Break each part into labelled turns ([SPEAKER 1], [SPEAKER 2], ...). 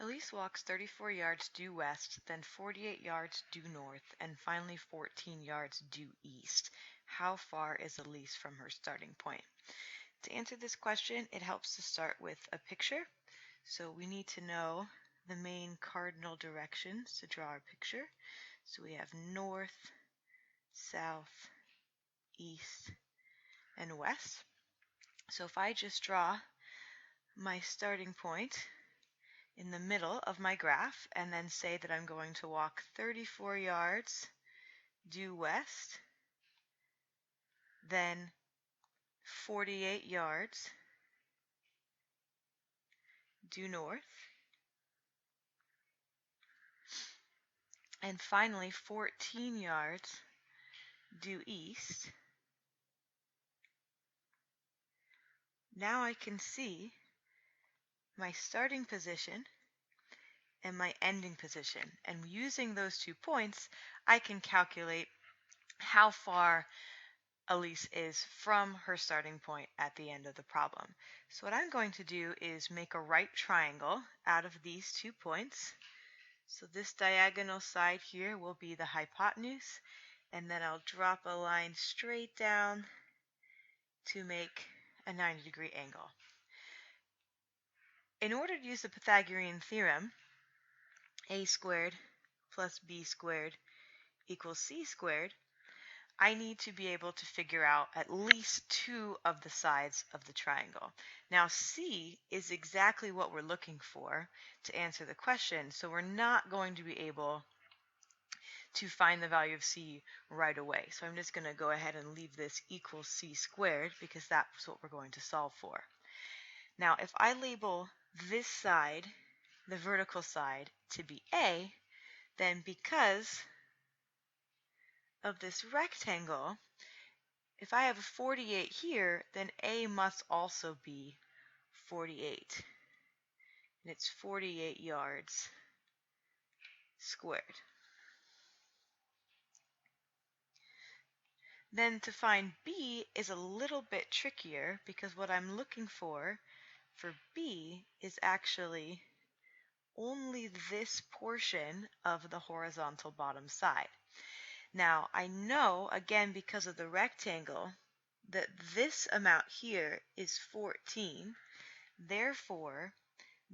[SPEAKER 1] Elise walks 34 yards due west, then 48 yards due north, and finally 14 yards due east. How far is Elise from her starting point? To answer this question, it helps to start with a picture. So we need to know the main cardinal directions to draw our picture. So we have north, south, east, and west. So if I just draw my starting point in the middle of my graph and then say that I'm going to walk 34 yards due west, then 48 yards due north, and finally 14 yards due east. Now I can see my starting position and my ending position, and using those 2 points I can calculate how far Elise is from her starting point at the end of the problem. So what I'm going to do is make a right triangle out of these 2 points. So this diagonal side here will be the hypotenuse, and then I'll drop a line straight down to make a 90-degree angle. In order to use the Pythagorean theorem, a squared plus b squared equals c squared, I need to be able to figure out at least 2 of the sides of the triangle. Now c is exactly what we're looking for to answer the question, so we're not going to be able to find the value of c right away. So I'm just going to go ahead and leave this equals c squared because that's what we're going to solve for. Now if I label this side, the vertical side, to be a, then because of this rectangle, if I have a 48 here, then a must also be 48. And it's 48 yards squared. Then to find b is a little bit trickier because what I'm looking for b is actually only this portion of the horizontal bottom side. Now I know, again because of the rectangle, that this amount here is 14. Therefore,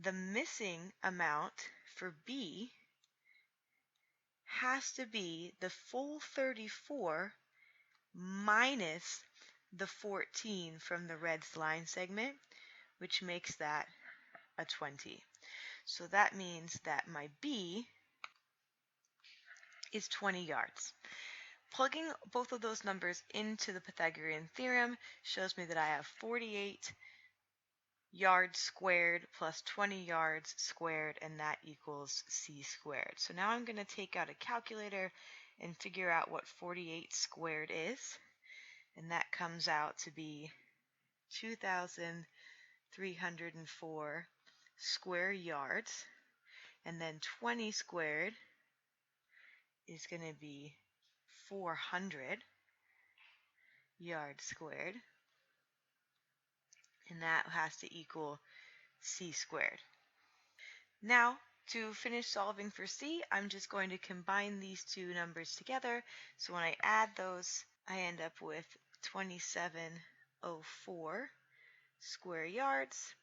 [SPEAKER 1] the missing amount for b has to be the full 34 minus the 14 from the red line segment, which makes that a 20. So that means that my b is 20 yards. Plugging both of those numbers into the Pythagorean theorem shows me that I have 48 yards squared plus 20 yards squared, and that equals c squared. So now I'm going to take out a calculator and figure out what 48 squared is, and that comes out to be 2,304 square yards, and then 20 squared is going to be 400 yards squared, and that has to equal c squared. Now, to finish solving for c, I'm just going to combine these 2 numbers together. So when I add those, I end up with 2704 square yards,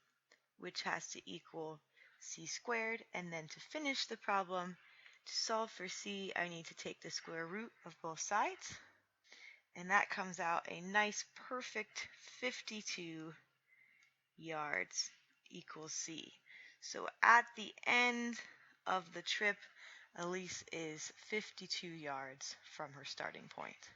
[SPEAKER 1] which has to equal c squared. And then to finish the problem, to solve for c, I need to take the square root of both sides, and that comes out a nice perfect 52 yards equals c. So at the end of the trip, Elise is 52 yards from her starting point.